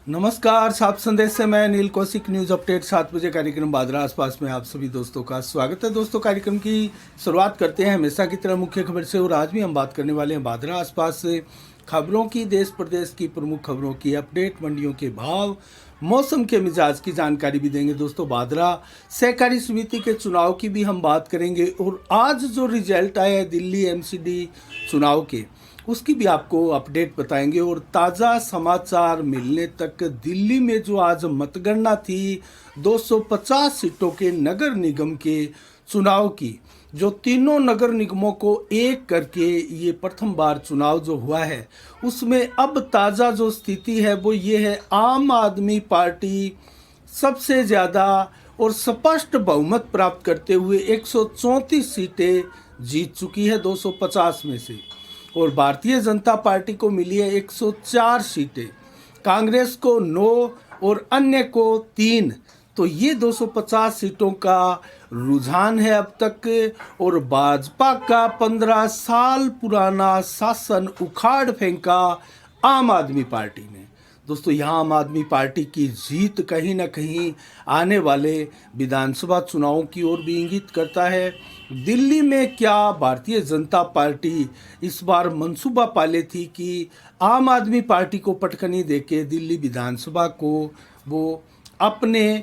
नमस्कार। सात संदेश से मैं नील कौशिक। न्यूज़ अपडेट 7 बजे कार्यक्रम बादरा आसपास में आप सभी दोस्तों का स्वागत है। दोस्तों, कार्यक्रम की शुरुआत करते हैं हमेशा की तरह मुख्य खबर से, और आज भी हम बात करने वाले हैं बादरा आसपास से खबरों की, देश प्रदेश की प्रमुख खबरों की अपडेट, मंडियों के भाव, मौसम के मिजाज की जानकारी भी देंगे। दोस्तों, बादरा सहकारी समिति के चुनाव की भी हम बात करेंगे, और आज जो रिजल्ट आया है दिल्ली एमसीडी चुनाव के, उसकी भी आपको अपडेट बताएंगे। और ताज़ा समाचार मिलने तक दिल्ली में जो आज मतगणना थी 250 सीटों के नगर निगम के चुनाव की, जो तीनों नगर निगमों को एक करके ये प्रथम बार चुनाव जो हुआ है, उसमें अब ताज़ा जो स्थिति है वो ये है, आम आदमी पार्टी सबसे ज़्यादा और स्पष्ट बहुमत प्राप्त करते हुए 134 सीटें जीत चुकी है 250 में से, और भारतीय जनता पार्टी को मिली है 104 सीटें, कांग्रेस को 9 और अन्य को 3। तो ये 250 सीटों का रुझान है अब तक, और भाजपा का 15 साल पुराना शासन उखाड़ फेंका आम आदमी पार्टी ने। दोस्तों, यहाँ आम आदमी पार्टी की जीत कहीं ना कहीं आने वाले विधानसभा चुनावों की ओर भी इंगित करता है। दिल्ली में क्या भारतीय जनता पार्टी इस बार मंसूबा पाले थी कि आम आदमी पार्टी को पटकनी देके दिल्ली विधानसभा को वो अपने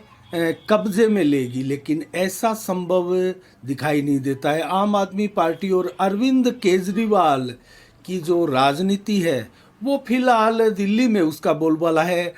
कब्जे में लेगी, लेकिन ऐसा संभव दिखाई नहीं देता है। आम आदमी पार्टी और अरविंद केजरीवाल की जो राजनीति है वो फिलहाल दिल्ली में उसका बोलबाला है।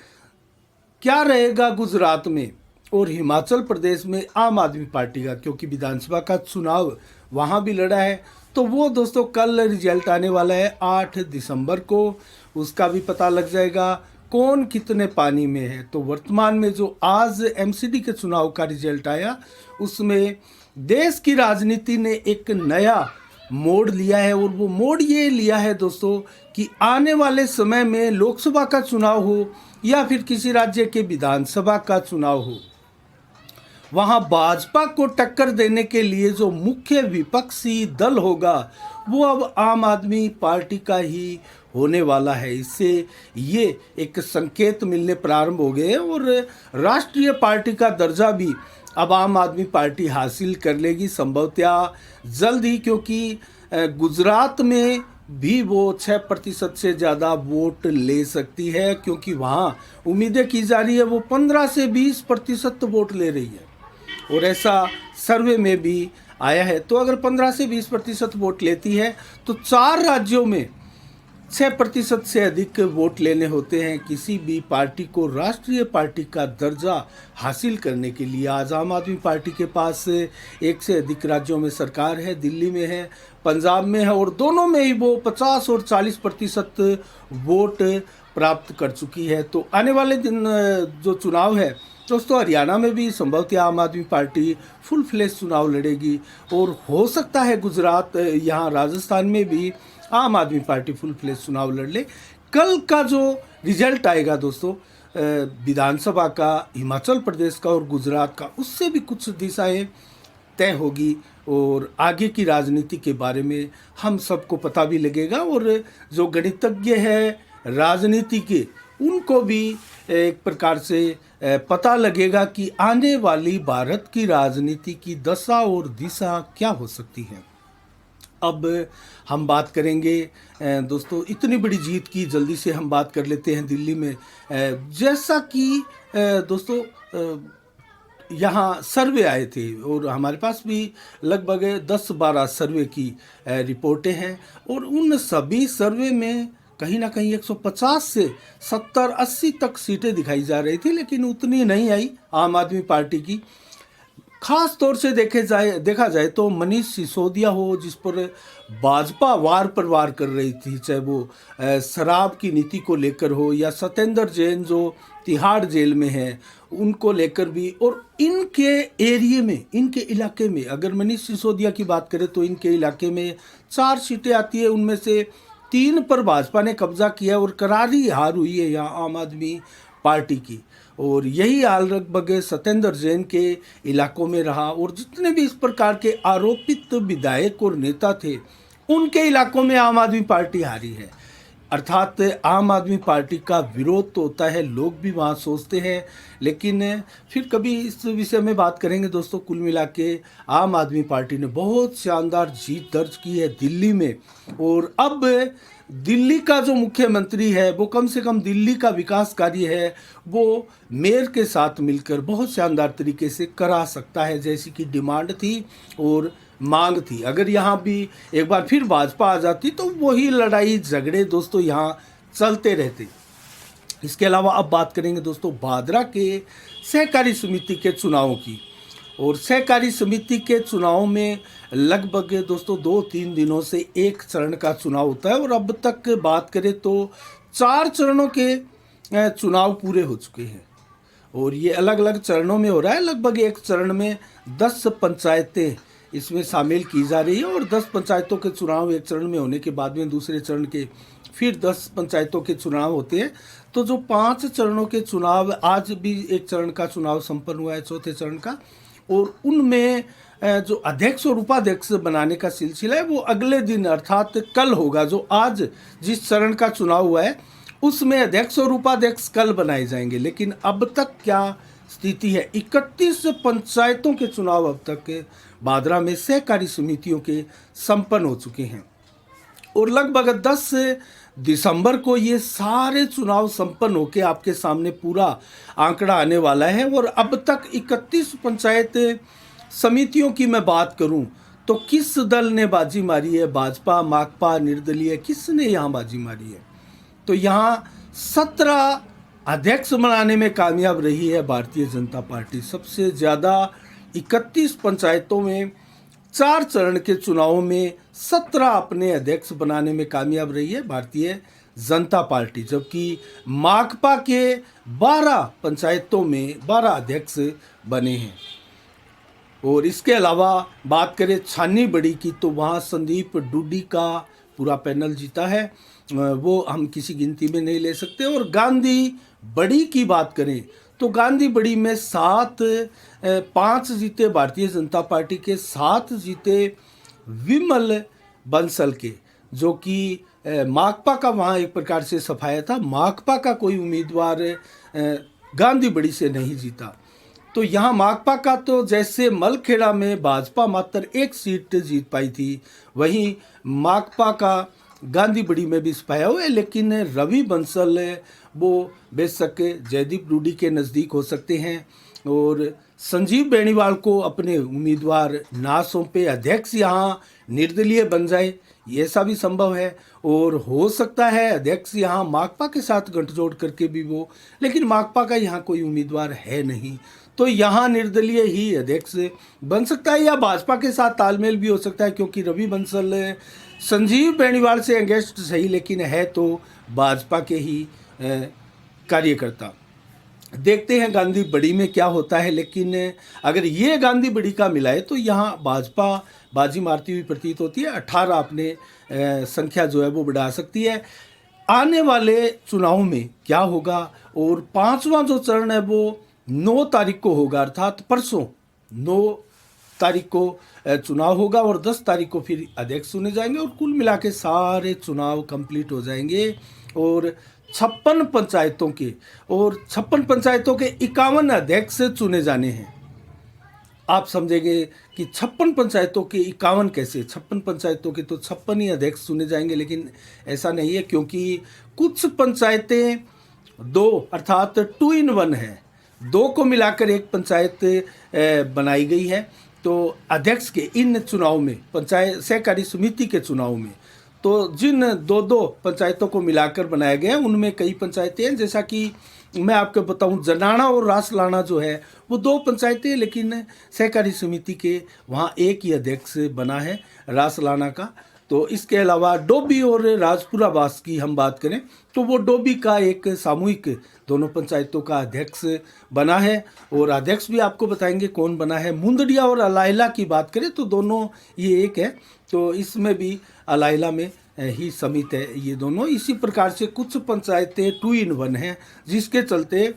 क्या रहेगा गुजरात में और हिमाचल प्रदेश में आम आदमी पार्टी का, क्योंकि विधानसभा का चुनाव वहाँ भी लड़ा है, तो वो दोस्तों कल रिजल्ट आने वाला है 8 दिसंबर को, उसका भी पता लग जाएगा कौन कितने पानी में है। तो वर्तमान में जो आज एमसीडी के चुनाव का रिजल्ट आया, उसमें देश की राजनीति ने एक नया मोड़ लिया है, और वो मोड़ ये लिया है दोस्तों कि आने वाले समय में लोकसभा का चुनाव हो या फिर किसी राज्य के विधानसभा का चुनाव हो, वहाँ भाजपा को टक्कर देने के लिए जो मुख्य विपक्षी दल होगा वो अब आम आदमी पार्टी का ही होने वाला है। इससे ये एक संकेत मिलने प्रारंभ हो गए हैं, और राष्ट्रीय पार्टी का दर्जा भी अब आम आदमी पार्टी हासिल कर लेगी संभवतः जल्द ही, क्योंकि गुजरात में भी वो 6% से ज़्यादा वोट ले सकती है, क्योंकि वहाँ उम्मीदें की जा रही है वो 15 से 20% वोट ले रही है, और ऐसा सर्वे में भी आया है। तो अगर 15 से 20% वोट लेती है तो 4 राज्यों में 6% से अधिक वोट लेने होते हैं किसी भी पार्टी को राष्ट्रीय पार्टी का दर्जा हासिल करने के लिए। आज आम आदमी पार्टी के पास 1 से अधिक राज्यों में सरकार है, दिल्ली में है, पंजाब में है, और दोनों में ही वो 50 और 40% वोट प्राप्त कर चुकी है। तो आने वाले दिन जो चुनाव है दोस्तों, हरियाणा में भी संभवतः आम आदमी पार्टी फुल फ्लेश चुनाव लड़ेगी, और हो सकता है गुजरात, यहाँ राजस्थान में भी आम आदमी पार्टी फुल फ्लेश चुनाव लड़ ले। कल का जो रिजल्ट आएगा दोस्तों विधानसभा का, हिमाचल प्रदेश का और गुजरात का, उससे भी कुछ दिशाएं तय होगी, और आगे की राजनीति के बारे में हम सबको पता भी लगेगा, और जो गणितज्ञ है राजनीति के, उनको भी एक प्रकार से पता लगेगा कि आने वाली भारत की राजनीति की दशा और दिशा क्या हो सकती है। अब हम बात करेंगे दोस्तों इतनी बड़ी जीत की, जल्दी से हम बात कर लेते हैं दिल्ली में। जैसा कि दोस्तों यहाँ सर्वे आए थे, और हमारे पास भी लगभग 10-12 सर्वे की रिपोर्टें हैं, और उन सभी सर्वे में कहीं ना कहीं 150 से 70-80 तक सीटें दिखाई जा रही थी, लेकिन उतनी नहीं आई आम आदमी पार्टी की। खास तौर से देखा जाए तो मनीष सिसोदिया हो, जिस पर भाजपा वार पर वार कर रही थी, चाहे वो शराब की नीति को लेकर हो, या सत्येंद्र जैन जो तिहाड़ जेल में है उनको लेकर भी, और इनके एरिए में, इनके इलाके में अगर मनीष सिसोदिया की बात करें तो इनके इलाके में 4 सीटें आती है, उनमें से 3 पर भाजपा ने कब्जा किया, और करारी हार हुई है यहाँ आम आदमी पार्टी की। और यही हाल लगभग सत्येंद्र जैन के इलाकों में रहा, और जितने भी इस प्रकार के आरोपित विधायक और नेता थे उनके इलाकों में आम आदमी पार्टी हारी है। अर्थात आम आदमी पार्टी का विरोध तो होता है, लोग भी वहाँ सोचते हैं, लेकिन फिर कभी इस विषय में बात करेंगे दोस्तों। कुल मिला के आम आदमी पार्टी ने बहुत शानदार जीत दर्ज की है दिल्ली में, और अब दिल्ली का जो मुख्यमंत्री है वो कम से कम दिल्ली का विकास कार्य है वो मेयर के साथ मिलकर बहुत शानदार तरीके से करा सकता है, जैसी कि डिमांड थी और मांग थी। अगर यहाँ भी एक बार फिर भाजपा आ जाती तो वही लड़ाई झगड़े दोस्तों यहाँ चलते रहते। इसके अलावा अब बात करेंगे दोस्तों भादरा के सहकारी समिति के चुनावों की। और सहकारी समिति के चुनाव में लगभग दोस्तों 2-3 दिनों से एक चरण का चुनाव होता है, और अब तक बात करें तो 4 चरणों के चुनाव पूरे हो चुके हैं, और ये अलग अलग चरणों में हो रहा है। लगभग एक चरण में 10 पंचायतें इसमें शामिल की जा रही है, और 10 पंचायतों के चुनाव एक चरण में होने के बाद में दूसरे चरण के फिर 10 पंचायतों के चुनाव होते हैं। तो जो 5 चरणों के चुनाव, आज भी एक चरण का चुनाव संपन्न हुआ है, चौथे चरण का, और उनमें जो अध्यक्ष और उपाध्यक्ष बनाने का सिलसिला है वो अगले दिन अर्थात कल होगा। जो आज जिस चरण का चुनाव हुआ है उसमें अध्यक्ष और उपाध्यक्ष कल बनाए जाएंगे। लेकिन अब तक क्या स्थिति है, 31 पंचायतों के चुनाव अब तक भादरा में सहकारी समितियों के संपन्न हो चुके हैं, और लगभग 10 दिसंबर को ये सारे चुनाव संपन्न होकर आपके सामने पूरा आंकड़ा आने वाला है। और अब तक 31 पंचायत समितियों की मैं बात करूं तो किस दल ने बाजी मारी है, भाजपा, माकपा, निर्दलीय, किसने यहाँ बाजी मारी है? तो यहाँ 17 अध्यक्ष बनाने में कामयाब रही है भारतीय जनता पार्टी। सबसे ज़्यादा 31 पंचायतों में 4 चरण के चुनावों में 17 अपने अध्यक्ष बनाने में कामयाब रही है भारतीय जनता पार्टी, जबकि माकपा के 12 पंचायतों में 12 अध्यक्ष बने हैं। और इसके अलावा बात करें छानी बड़ी की तो वहाँ संदीप डूडी का पूरा पैनल जीता है, वो हम किसी गिनती में नहीं ले सकते। और गांधी बड़ी की बात करें तो गांधी बड़ी में 5 जीते भारतीय जनता पार्टी के, 7 जीते विमल बंसल के, जो कि माकपा का वहाँ एक प्रकार से सफाया था। माकपा का कोई उम्मीदवार गांधी बड़ी से नहीं जीता। तो यहाँ माकपा का तो जैसे मलखेड़ा में भाजपा मात्र 1 सीट जीत पाई थी, वहीं माकपा का गांधी बड़ी में भी सफाया हुआ है। लेकिन रवि बंसल वो बेशक जयदीप रूडी के नज़दीक हो सकते हैं, और संजीव बेनीवाल को अपने उम्मीदवार ना सौंपे, अध्यक्ष यहाँ निर्दलीय बन जाए, ये ऐसा भी संभव है। और हो सकता है अध्यक्ष यहाँ माकपा के साथ गठजोड़ करके भी वो, लेकिन माकपा का यहाँ कोई उम्मीदवार है नहीं, तो यहाँ निर्दलीय ही अध्यक्ष बन सकता है, या भाजपा के साथ तालमेल भी हो सकता है, क्योंकि रवि बंसल संजीव बेनीवाल से अगेंस्ट सही, लेकिन है तो भाजपा के ही कार्यकर्ता। देखते हैं गांधी बड़ी में क्या होता है, लेकिन अगर ये गांधी बड़ी का मिला है तो यहाँ भाजपा बाजी मारती हुई प्रतीत होती है। 18 अपने संख्या जो है वो बढ़ा सकती है। आने वाले चुनाव में क्या होगा, और 5वां जो चरण है वो 9 तारीख को होगा, अर्थात परसों 9 तारीख को चुनाव होगा, और 10 तारीख को फिर अध्यक्ष चुने जाएंगे, और कुल मिला के सारे चुनाव कंप्लीट हो जाएंगे। और 56 पंचायतों के 51 अध्यक्ष चुने जाने हैं। आप समझेंगे कि 56 पंचायतों के 51 कैसे, 56 पंचायतों के तो 56 ही अध्यक्ष चुने जाएंगे, लेकिन ऐसा नहीं है, क्योंकि कुछ पंचायतें 2 अर्थात 2 in 1 है, 2 को मिलाकर एक पंचायत बनाई गई है। तो अध्यक्ष के इन चुनाव में, पंचायत सहकारी समिति के चुनाव में, तो जिन 2 पंचायतों को मिलाकर बनाया गया है उनमें कई पंचायतें हैं, जैसा कि मैं आपको बताऊं जनाना और रासलाना जो है वो 2 पंचायतें, लेकिन सहकारी समिति के वहाँ एक ही अध्यक्ष बना है रासलाना का। तो इसके अलावा डोभी और राजपुरा बास की हम बात करें तो वो डोभी का एक सामूहिक दोनों पंचायतों का अध्यक्ष बना है, और अध्यक्ष भी आपको बताएंगे कौन बना है। मुंदड़िया और अलाइला की बात करें तो दोनों ये एक है, तो इसमें भी अलाइला में ही समित है ये दोनों। इसी प्रकार से कुछ पंचायतें 2 in 1 हैं, जिसके चलते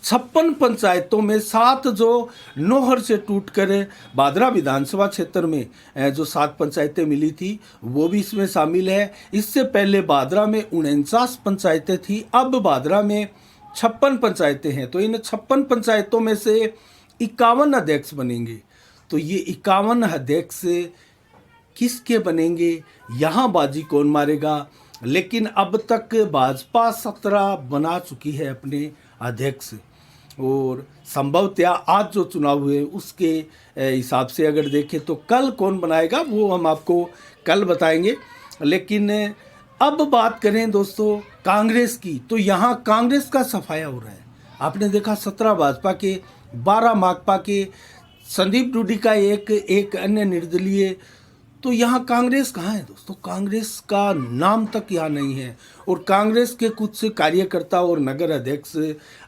56 पंचायतों में 7 जो नौहर से टूटकर बादरा विधानसभा क्षेत्र में जो 7 पंचायतें मिली थी वो भी इसमें शामिल है। इससे पहले बादरा में 49 पंचायतें थी, अब बादरा में 56 पंचायतें हैं। तो इन 56 पंचायतों में से 51 अध्यक्ष बनेंगे। तो ये 51 अध्यक्ष किसके बनेंगे, यहाँ बाजी कौन मारेगा। लेकिन अब तक भाजपा 17 बना चुकी है अपने अध्यक्ष, और संभवतया आज जो चुनाव हुए उसके हिसाब से अगर देखें तो कल कौन बनाएगा वो हम आपको कल बताएंगे। लेकिन अब बात करें दोस्तों कांग्रेस की, तो यहाँ कांग्रेस का सफाया हो रहा है। आपने देखा 17 भाजपा के, 12 माकपा के, संदीप डूडी का एक अन्य निर्दलीय। तो यहाँ कांग्रेस कहाँ है दोस्तों, कांग्रेस का नाम तक यहाँ नहीं है। और कांग्रेस के कुछ कार्यकर्ता और नगर अध्यक्ष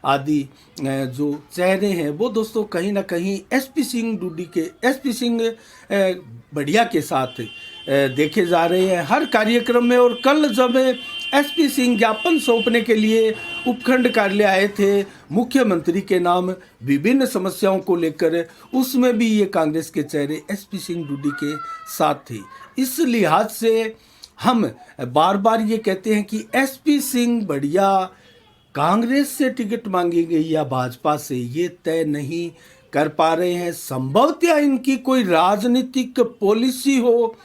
आदि जो चेहरे हैं वो दोस्तों कहीं ना कहीं एसपी सिंह बढ़िया के साथ देखे जा रहे हैं हर कार्यक्रम में। और कल जब एसपी सिंह ज्ञापन सौंपने के लिए उपखंड कार्यालय आए थे मुख्यमंत्री के नाम विभिन्न समस्याओं को लेकर, उसमें भी ये कांग्रेस के चेहरे एसपी सिंह डूडी के साथ थे। इस लिहाज से हम बार बार ये कहते हैं कि एसपी सिंह बढ़िया कांग्रेस से टिकट मांगेंगे या भाजपा से, ये तय नहीं कर पा रहे हैं। संभवतः इनकी कोई राजनीतिक पॉलिसी हो,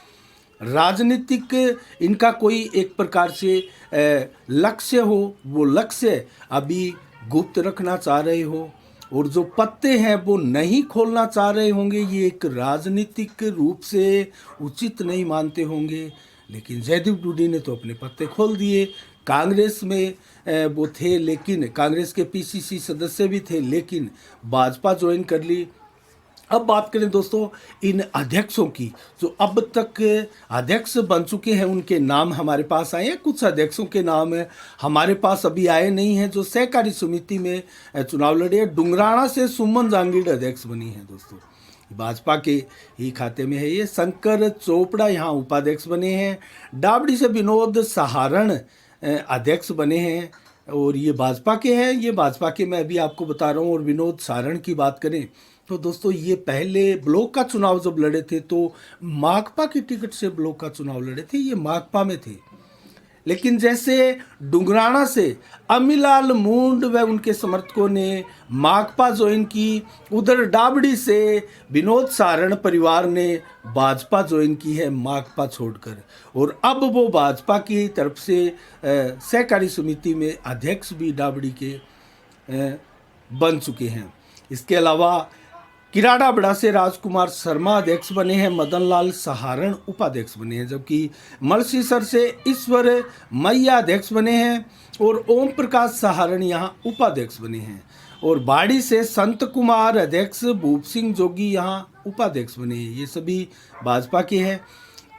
राजनीतिक इनका कोई एक प्रकार से लक्ष्य हो, वो लक्ष्य अभी गुप्त रखना चाह रहे हो, और जो पत्ते हैं वो नहीं खोलना चाह रहे होंगे। ये एक राजनीतिक रूप से उचित नहीं मानते होंगे। लेकिन जयदीप डूडी ने तो अपने पत्ते खोल दिए। कांग्रेस में वो थे, लेकिन कांग्रेस के पीसीसी सदस्य भी थे, लेकिन भाजपा ज्वाइन कर ली। अब बात करें दोस्तों इन अध्यक्षों की, जो अब तक अध्यक्ष बन चुके हैं उनके नाम हमारे पास आए हैं। कुछ अध्यक्षों के नाम हमारे पास अभी आए नहीं हैं जो सहकारी समिति में चुनाव लड़े। डुंगराना से सुमन जांगीड़ अध्यक्ष बनी है दोस्तों, भाजपा के ही खाते में है ये। शंकर चोपड़ा यहाँ उपाध्यक्ष बने हैं। डाबड़ी से विनोद सहारण अध्यक्ष बने हैं, और ये भाजपा के हैं। ये भाजपा के मैं अभी आपको बता रहा हूँ। और विनोद सहारण की बात करें तो दोस्तों ये पहले ब्लॉक का चुनाव जब लड़े थे तो माकपा की टिकट से ब्लॉक का चुनाव लड़े थे, ये माकपा में थे। लेकिन जैसे डुंगराना से अमिलाल मुंड व उनके समर्थकों ने माकपा ज्वाइन की, उधर डाबड़ी से विनोद सारण परिवार ने भाजपा ज्वाइन की है माकपा छोड़कर। और अब वो भाजपा की तरफ से सहकारी समिति में अध्यक्ष भी डाबड़ी के बन चुके हैं। इसके अलावा किराड़ा बड़ा से राजकुमार शर्मा अध्यक्ष बने हैं, मदन लाल सहारण उपाध्यक्ष बने हैं, जबकि मलसीसर से ईश्वर मैया अध्यक्ष बने हैं और ओम प्रकाश सहारण यहाँ उपाध्यक्ष बने हैं। और बाड़ी से संत कुमार अध्यक्ष, भूप सिंह जोगी यहाँ उपाध्यक्ष बने हैं, ये सभी भाजपा के हैं।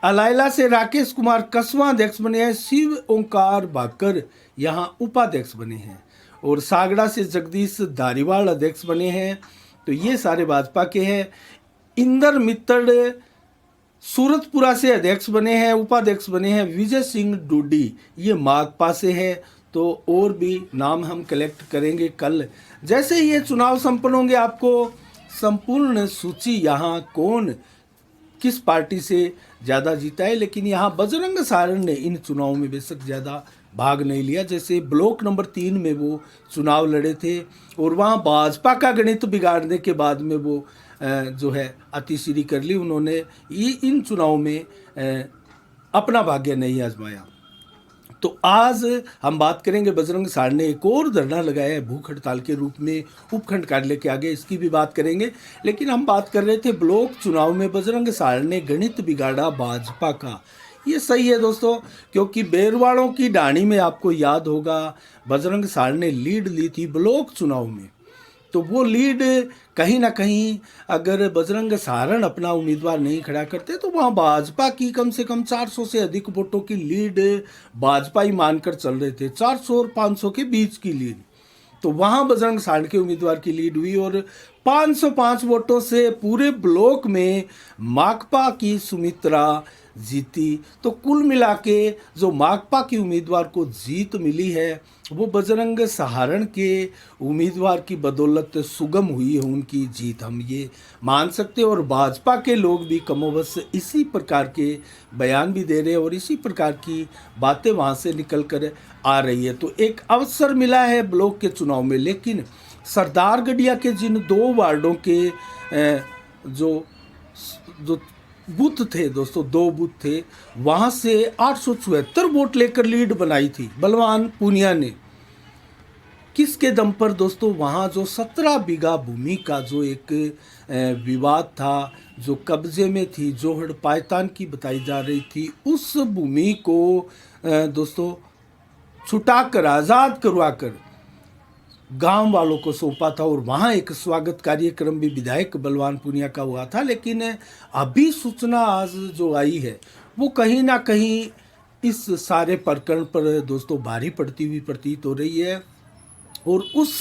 अलाइला से राकेश कुमार कसवा अध्यक्ष बने हैं, शिव ओंकार भाकर यहाँ उपाध्यक्ष बने हैं। और सागड़ा से जगदीश धारीवाल अध्यक्ष बने हैं। तो ये सारे भाजपा के हैं। इंदर मित्तड़ सूरतपुरा से अध्यक्ष बने हैं, उपाध्यक्ष बने हैं विजय सिंह डूडी, ये माकपा से है। तो और भी नाम हम कलेक्ट करेंगे कल। जैसे ये चुनाव संपन्न होंगे आपको संपूर्ण सूची यहाँ कौन किस पार्टी से ज़्यादा जीता है। लेकिन यहाँ बजरंग सारण ने इन चुनावों में बेशक ज़्यादा भाग नहीं लिया। जैसे ब्लॉक नंबर 3 में वो चुनाव लड़े थे और वहाँ भाजपा का गणित बिगाड़ने के बाद में वो जो है अतिश्री कर ली। उन्होंने इन चुनाव में अपना भाग्य नहीं आजमाया। तो आज हम बात करेंगे बजरंग सारण ने एक और धरना लगाया है भूख हड़ताल के रूप में उपखंड कार्यालय के आगे, इसकी भी बात करेंगे। लेकिन हम बात कर रहे थे ब्लॉक चुनाव में बजरंग सारण ने गणित बिगाड़ा भाजपा का। ये सही है दोस्तों, क्योंकि बेरवाड़ों की डाणी में आपको याद होगा बजरंग सारण ने लीड ली थी ब्लॉक चुनाव में। तो वो लीड कहीं ना कहीं अगर बजरंग सारण अपना उम्मीदवार नहीं खड़ा करते तो वहाँ भाजपा की कम से कम 400 से अधिक वोटों की लीड भाजपा ही मानकर चल रहे थे, 400 और 500 के बीच की लीड। तो वहाँ बजरंग सारण के उम्मीदवार की लीड हुई और 505 वोटों से पूरे ब्लॉक में माकपा की सुमित्रा जीती। तो कुल मिला के जो माकपा की उम्मीदवार को जीत मिली है वो बजरंग सहारण के उम्मीदवार की बदौलत सुगम हुई है उनकी जीत, हम ये मान सकते हैं। और भाजपा के लोग भी कमोबस इसी प्रकार के बयान भी दे रहे हैं और इसी प्रकार की बातें वहाँ से निकल कर आ रही है। तो एक अवसर मिला है ब्लॉक के चुनाव में, लेकिन सरदारगढ़िया के जिन 2 वार्डों के जो जो बूथ थे दोस्तों, 2 बूथ थे, वहाँ से 874 वोट लेकर लीड बनाई थी बलवान पूनिया ने। किसके दम पर दोस्तों? वहाँ जो 17 बीघा भूमि का जो एक विवाद था, जो कब्जे में थी, जो हड़पायतान की बताई जा रही थी, उस भूमि को दोस्तों छुटाकर, आज़ाद करवाकर गांव वालों को सौंपा था। और वहाँ एक स्वागत कार्यक्रम भी विधायक बलवान पूनिया का हुआ था। लेकिन अभी सूचना आज जो आई है वो कहीं ना कहीं इस सारे प्रकरण पर दोस्तों भारी पड़ती हुई प्रतीत हो रही है। और उस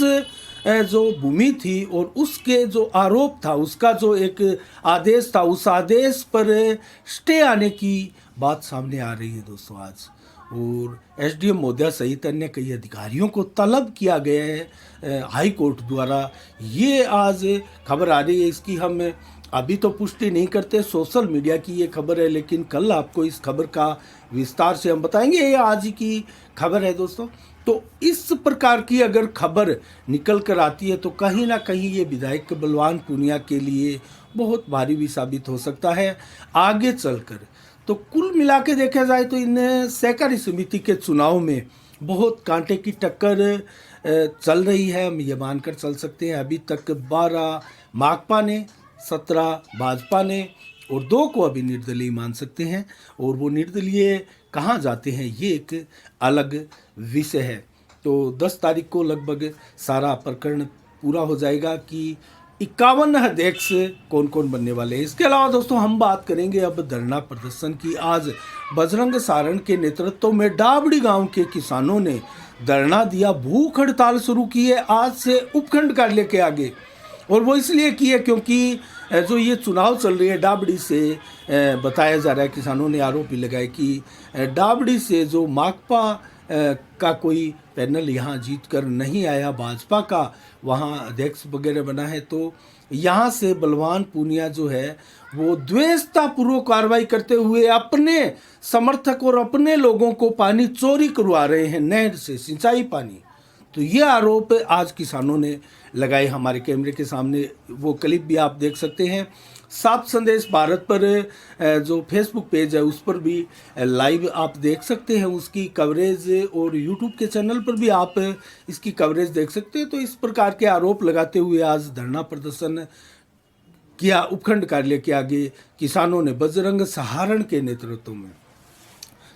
जो भूमि थी और उसके जो आरोप था, उसका जो एक आदेश था, उस आदेश पर स्टे आने की बात सामने आ रही है दोस्तों आज। और एसडीएम महोदया सहित अन्य कई अधिकारियों को तलब किया गया है हाई कोर्ट द्वारा। ये आज खबर आ रही है, इसकी हम अभी तो पुष्टि नहीं करते, सोशल मीडिया की ये खबर है, लेकिन कल आपको इस खबर का विस्तार से हम बताएंगे। ये आज की खबर है दोस्तों। तो इस प्रकार की अगर खबर निकल कर आती है तो कहीं ना कहीं ये विधायक बलवान पूनिया के लिए बहुत भारी भी साबित हो सकता है आगे चलकर। तो कुल मिला के देखा जाए तो इन सहकारी समिति के चुनाव में बहुत कांटे की टक्कर चल रही है, हम ये मानकर चल सकते हैं। अभी तक 12 माकपा ने, 17 भाजपा ने और 2 को अभी निर्दलीय मान सकते हैं। और वो निर्दलीय कहाँ जाते हैं ये एक अलग विषय है। तो 10 तारीख को लगभग सारा प्रकरण पूरा हो जाएगा कि 51 अध्यक्ष कौन कौन बनने वाले हैं। इसके अलावा दोस्तों हम बात करेंगे अब धरना प्रदर्शन की। आज बजरंग सहारण के नेतृत्व में डाबड़ी गांव के किसानों ने धरना दिया, भूख हड़ताल शुरू की है आज से उपखंड कार्यालय के आगे। और वो इसलिए की है क्योंकि जो ये चुनाव चल रही है डाबड़ी से, बताया जा रहा है, किसानों ने आरोप भी लगाए कि डाबड़ी से जो माकपा का कोई पैनल यहाँ जीत कर नहीं आया, भाजपा का वहाँ अध्यक्ष वगैरह बना है, तो यहाँ से बलवान पूनिया जो है वो द्वेषतापूर्वक कार्रवाई करते हुए अपने समर्थक और अपने लोगों को पानी चोरी करवा रहे हैं, नहर से सिंचाई पानी। तो ये आरोप आज किसानों ने लगाए। हमारे कैमरे के सामने वो क्लिप भी आप देख सकते हैं। साफ संदेश भारत पर जो फेसबुक पेज है उस पर भी लाइव आप देख सकते हैं उसकी कवरेज, और यूट्यूब के चैनल पर भी आप इसकी कवरेज देख सकते हैं। तो इस प्रकार के आरोप लगाते हुए आज धरना प्रदर्शन किया उपखंड कार्यालय के आगे किसानों ने बजरंग सहारण के नेतृत्व में।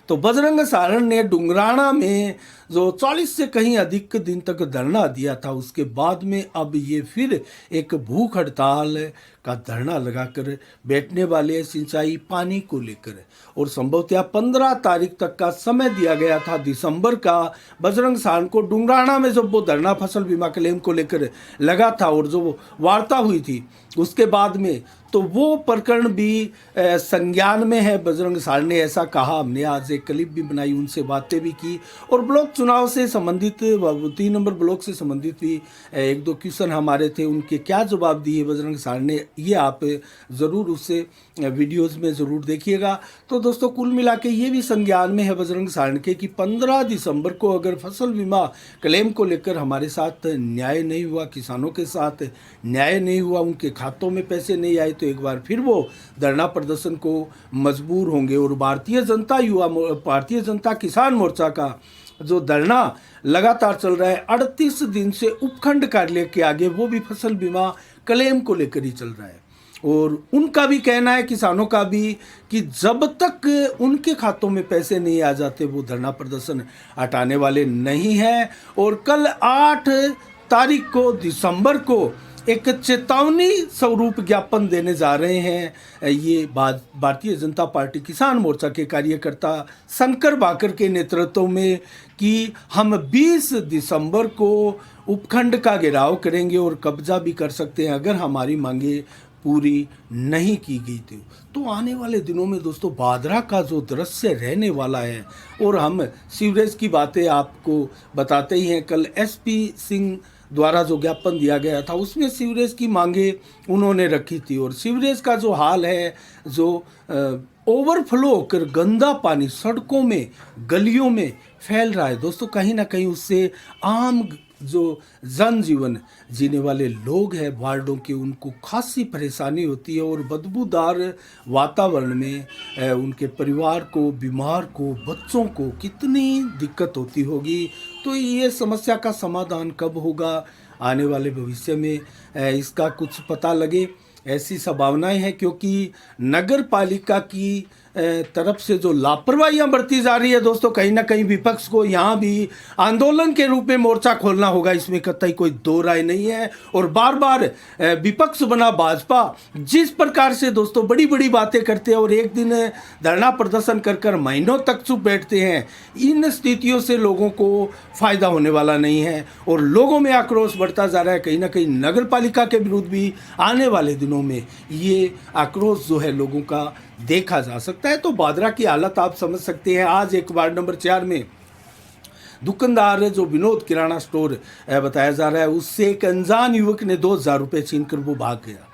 तो बजरंग सहारण ने डुंगराना में जो 40 से कहीं अधिक दिन तक धरना दिया था, उसके बाद में अब ये फिर एक भूख हड़ताल का धरना लगाकर बैठने वाले सिंचाई पानी को लेकर। और संभवतः 15 तारीख तक का समय दिया गया था दिसंबर का बजरंग सहारण को डुंगराना में, जब वो धरना फसल बीमा क्लेम को लेकर लगा था और जो वार्ता हुई थी उसके बाद में, तो वो प्रकरण भी संज्ञान में है। बजरंग सहारण ने ऐसा कहा, हमने आज एक क्लिप भी बनाई, उनसे बातें भी की और ब्लॉक चुनाव से संबंधित 3 नंबर ब्लॉक से संबंधित भी 1-2 क्वेश्चन हमारे थे, उनके क्या जवाब दिए बजरंग सहारण ने, ये आप ज़रूर उससे वीडियोस में ज़रूर देखिएगा। तो दोस्तों कुल मिला के ये भी संज्ञान में है बजरंग सहारण के कि 15 दिसंबर को अगर फसल बीमा क्लेम को लेकर हमारे साथ न्याय नहीं हुआ, किसानों के साथ न्याय नहीं हुआ, उनके खातों में पैसे नहीं आए, तो एक बार फिर वो धरना प्रदर्शन को मजबूर होंगे। और भारतीय जनता किसान मोर्चा का जो धरना लगातार चल रहा है 38 दिन से उपखंड कार्यालय के आगे, वो भी फसल बीमा क्लेम को लेकर ही चल रहा है। और उनका भी कहना है, किसानों का भी, कि जब तक उनके खातों में पैसे नहीं आ जाते वो धरना प्रदर्शन हटाने वाले नहीं हैं। और कल 8 तारीख को दिसंबर को एक चेतावनी स्वरूप ज्ञापन देने जा रहे हैं ये भारतीय जनता पार्टी किसान मोर्चा के कार्यकर्ता शंकर बाकर के नेतृत्व में, कि हम 20 दिसंबर को उपखंड का घेराव करेंगे और कब्जा भी कर सकते हैं अगर हमारी मांगे पूरी नहीं की गई थी। तो आने वाले दिनों में दोस्तों भादरा का जो दृश्य रहने वाला है, और हम सीवरेज की बातें आपको बताते ही हैं। कल एसपी सिंह द्वारा जो ज्ञापन दिया गया था उसमें सीवरेज की मांगे उन्होंने रखी थी, और सीवरेज का जो हाल है, जो ओवरफ्लो होकर गंदा पानी सड़कों में गलियों में फैल रहा है दोस्तों, कहीं ना कहीं उससे आम जो जनजीवन जीने वाले लोग हैं वार्डों के, उनको खासी परेशानी होती है, और बदबूदार वातावरण में उनके परिवार को, बीमार को, बच्चों को कितनी दिक्कत होती होगी। तो ये समस्या का समाधान कब होगा आने वाले भविष्य में, इसका कुछ पता लगे ऐसी संभावनाएं हैं, क्योंकि नगर पालिका की तरफ से जो लापरवाहियां बरती जा रही है दोस्तों, कहीं ना कहीं विपक्ष को यहाँ भी आंदोलन के रूप में मोर्चा खोलना होगा, इसमें कतई कोई दो राय नहीं है। और बार बार विपक्ष बना भाजपा जिस प्रकार से दोस्तों बड़ी बड़ी बातें करते हैं और एक दिन धरना प्रदर्शन कर कर महीनों तक चुप बैठते हैं, इन स्थितियों से लोगों को फायदा होने वाला नहीं है, और लोगों में आक्रोश बढ़ता जा रहा है। कहीं ना कहीं नगर पालिका के विरुद्ध भी आने वाले दिनों में ये आक्रोश जो है लोगों का देखा जा सकता है। तो भादरा की हालत आप समझ सकते हैं। आज एक वार्ड नंबर 4 में दुकानदार जो विनोद किराना स्टोर बताया जा रहा है, उससे एक अनजान युवक ने 2000 रुपये छीन कर वो भाग गया।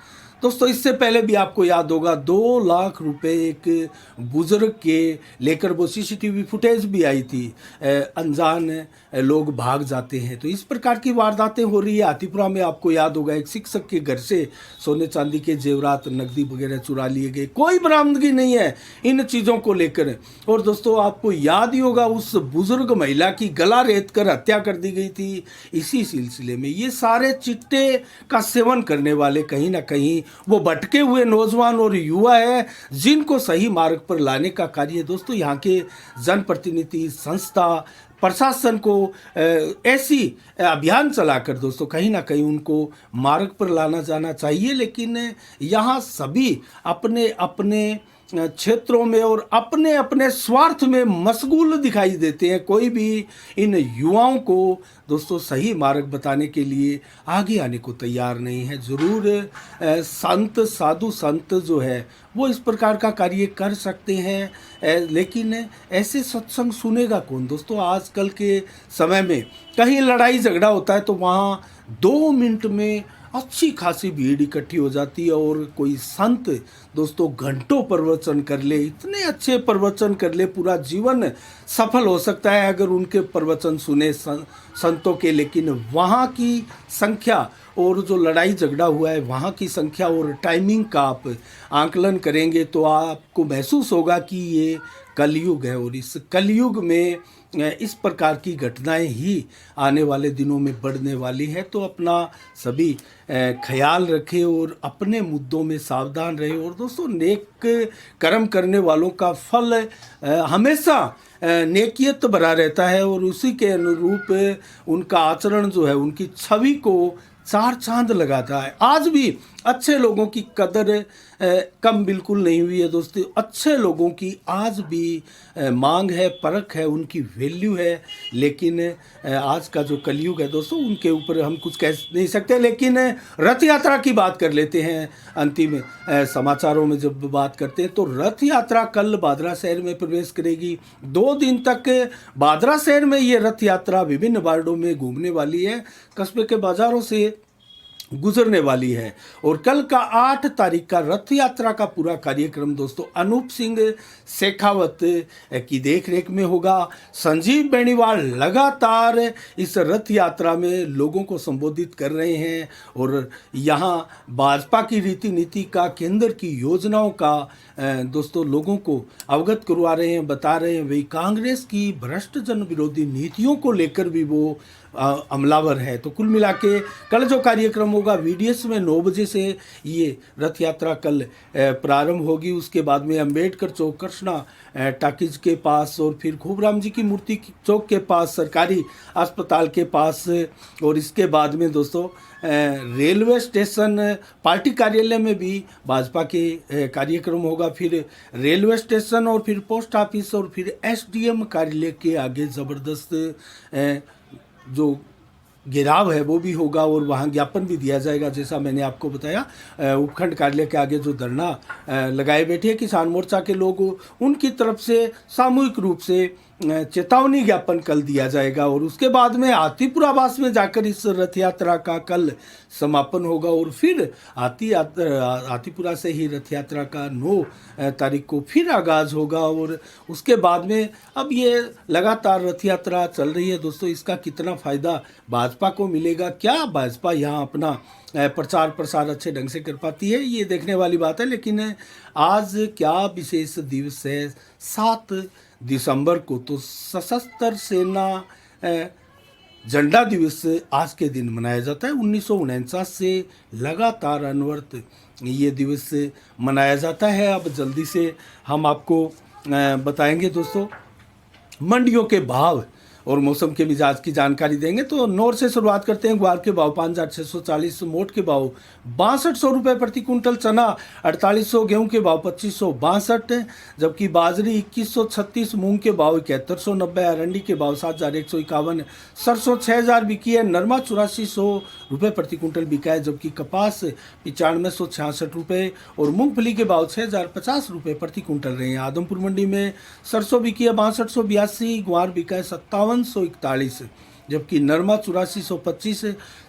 दोस्तों इससे पहले भी आपको याद होगा 2 लाख रुपए एक बुजुर्ग के लेकर वो सीसीटीवी फुटेज भी आई थी। अनजान लोग भाग जाते हैं, तो इस प्रकार की वारदातें हो रही है। हाथीपुरा में आपको याद होगा एक शिक्षक के घर से सोने चांदी के जेवरात, नकदी वगैरह चुरा लिए गए, कोई बरामदगी नहीं है इन चीज़ों को लेकर। और दोस्तों आपको याद ही होगा उस बुजुर्ग महिला की गला रेत कर हत्या कर दी गई थी। इसी सिलसिले में ये सारे चिट्टे का सेवन करने वाले कहीं ना कहीं वो भटके हुए नौजवान और युवा है, जिनको सही मार्ग पर लाने का कार्य दोस्तों यहाँ के जनप्रतिनिधि, संस्था, प्रशासन को ऐसी अभियान चलाकर दोस्तों कहीं ना कहीं उनको मार्ग पर लाना जाना चाहिए। लेकिन यहाँ सभी अपने अपने क्षेत्रों में और अपने अपने स्वार्थ में मशगूल दिखाई देते हैं। कोई भी इन युवाओं को दोस्तों सही मार्ग बताने के लिए आगे आने को तैयार नहीं है। ज़रूर संत, साधु संत जो है वो इस प्रकार का कार्य कर सकते हैं, लेकिन ऐसे सत्संग सुनेगा कौन दोस्तों। आजकल के समय में कहीं लड़ाई झगड़ा होता है तो वहाँ 2 मिनट में अच्छी खासी भीड़ इकट्ठी हो जाती है, और कोई संत दोस्तों घंटों प्रवचन कर ले, इतने अच्छे प्रवचन कर ले, पूरा जीवन सफल हो सकता है अगर उनके प्रवचन सुने संतों के। लेकिन वहाँ की संख्या और जो लड़ाई झगड़ा हुआ है वहाँ की संख्या और टाइमिंग का आप आंकलन करेंगे तो आपको महसूस होगा कि ये कलयुग है, और इस कलयुग में इस प्रकार की घटनाएं ही आने वाले दिनों में बढ़ने वाली है। तो अपना सभी ख्याल रखें और अपने मुद्दों में सावधान रहें। और दोस्तों नेक कर्म करने वालों का फल हमेशा नेकियत भरा रहता है, और उसी के अनुरूप उनका आचरण जो है उनकी छवि को 4 चांद लगाता है। आज भी अच्छे लोगों की कदर कम बिल्कुल नहीं हुई है दोस्तों। अच्छे लोगों की आज भी मांग है, परख है, उनकी वैल्यू है। लेकिन आज का जो कलयुग है दोस्तों उनके ऊपर हम कुछ कह नहीं सकते। लेकिन रथ यात्रा की बात कर लेते हैं। अंतिम समाचारों में जब बात करते हैं तो रथ यात्रा कल भादरा शहर में प्रवेश करेगी। 2 दिन तक भादरा शहर में ये रथ यात्रा विभिन्न वार्डों में घूमने वाली है, कस्बे के बाजारों से गुजरने वाली है। और कल का 8 तारीख का रथ यात्रा का पूरा कार्यक्रम दोस्तों अनूप सिंह शेखावत की देखरेख में होगा। संजीव बेनीवाल लगातार इस रथ यात्रा में लोगों को संबोधित कर रहे हैं, और यहाँ भाजपा की रीति नीति का, केंद्र की योजनाओं का दोस्तों लोगों को अवगत करवा रहे हैं, बता रहे हैं। वही कांग्रेस की भ्रष्ट जन विरोधी नीतियों को लेकर भी वो अमलावर है। तो कुल मिला के कल जो कार्यक्रम होगा VDS में 9 बजे से ये रथ यात्रा कल प्रारंभ होगी। उसके बाद में अंबेडकर चौक, कृष्णा टाकीज के पास, और फिर खूबराम जी की मूर्ति चौक के पास, सरकारी अस्पताल के पास, और इसके बाद में दोस्तों रेलवे स्टेशन, पार्टी कार्यालय में भी भाजपा के कार्यक्रम होगा। फिर रेलवे स्टेशन और फिर पोस्ट ऑफिस और फिर SDM कार्यालय के आगे ज़बरदस्त जो घेराव है वो भी होगा और वहाँ ज्ञापन भी दिया जाएगा। जैसा मैंने आपको बताया, उपखंड कार्यालय के आगे जो धरना लगाए बैठे हैं किसान मोर्चा के लोग, उनकी तरफ से सामूहिक रूप से चेतावनी ज्ञापन कल दिया जाएगा और उसके बाद में हाथीपुरावास में जाकर इस रथ यात्रा का कल समापन होगा और फिर हाथीपुरा से ही रथ यात्रा का 9 तारीख को फिर आगाज होगा। और उसके बाद में अब ये लगातार रथ यात्रा चल रही है दोस्तों, इसका कितना फ़ायदा भाजपा को मिलेगा, क्या भाजपा यहाँ अपना प्रचार प्रसार अच्छे ढंग से कर पाती है, ये देखने वाली बात है। लेकिन आज क्या विशेष दिवस है, 7 दिसंबर को तो सशस्त्र सेना झंडा दिवस आज के दिन मनाया जाता है। 1949 से लगातार अनवरत ये दिवस मनाया जाता है। अब जल्दी से हम आपको बताएंगे दोस्तों मंडियों के भाव और मौसम के मिजाज की जानकारी देंगे। तो नौर से शुरुआत करते हैं। ग्वार के भाव 5,640, मोट के भाव 6200 रुपये प्रति कुंटल, चना 4800, गेहूं के भाव 2562, जबकि बाजरी 2136, मूंग के भाव 7190, अरंडी के भाव 7151, सरसों 6000 बिकी है, नरमा 8400 रुपये प्रति कुंटल बिका है, जबकि कपास 9566 रुपये और मूंगफली के भाव 6050 रुपये प्रति कुंटल रहे हैं। आदमपुर मंडी में सरसों बिकी है 6282, ग्वार बिका है 5741, जबकि नरमा 8425,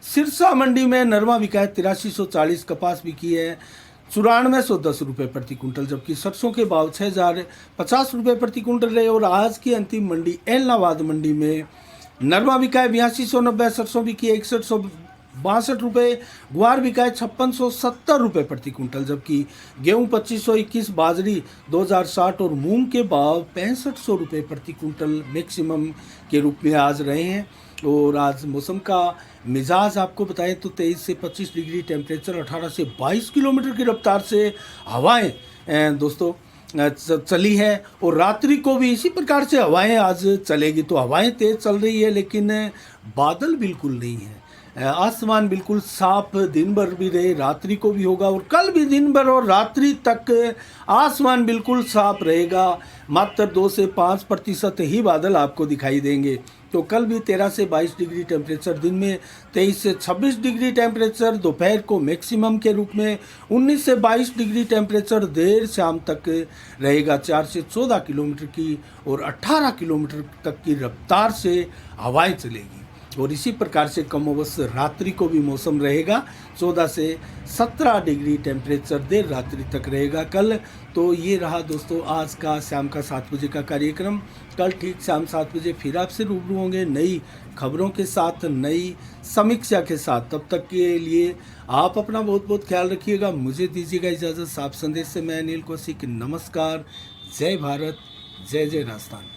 सिरसा मंडी में नरमा बिका है 8340, कपास बिकी है 9410 रुपये प्रति कुंटल, जबकि सरसों के भाव 6050 रुपये प्रति कुंटल रहे। और आज की अंतिम मंडी एलनाबाद मंडी में नरमा बिका है 8290, सरसों बिकी है 6162 रुपये, ग्वार बिका है 5670 रुपये प्रति कुंटल, जबकि गेहूं 2521, बाजरी 2060 और मूंग के भाव 6500 रुपये प्रति कुंटल मैक्सिमम के रूप में आज रहे हैं। और आज मौसम का मिजाज आपको बताएं तो 23 से 25 डिग्री टेम्परेचर, 18 से 22 किलोमीटर की रफ्तार से हवाएं दोस्तों चली है और रात्रि को भी इसी प्रकार से हवाएं आज चलेगी। तो हवाएं तेज चल रही है लेकिन बादल बिल्कुल नहीं है, आसमान बिल्कुल साफ दिन भर भी रहे, रात्रि को भी होगा और कल भी दिन भर और रात्रि तक आसमान बिल्कुल साफ रहेगा। मात्र 2 से 5% ही बादल आपको दिखाई देंगे। तो कल भी 13 से 22 डिग्री टेम्परेचर दिन में, 23 से 26 डिग्री टेम्परेचर दोपहर को मैक्सिमम के रूप में, 19 से 22 डिग्री टेम्परेचर देर शाम तक रहेगा। 4 से 14 किलोमीटर की और 18 किलोमीटर तक की रफ्तार से हवाएं चलेगी और इसी प्रकार से कमोबश रात्रि को भी मौसम रहेगा। 14 से 17 डिग्री टेम्परेचर देर रात्रि तक रहेगा कल। तो ये रहा दोस्तों आज का शाम का 7 बजे का कार्यक्रम। कल ठीक शाम 7 बजे फिर आपसे रूबरू होंगे नई खबरों के साथ, नई समीक्षा के साथ। तब तक के लिए आप अपना बहुत बहुत ख्याल रखिएगा। मुझे दीजिएगा इजाज़त। साफ संदेश से मैं अनिल कौशिक, नमस्कार, जय भारत, जय जय राजस्थान।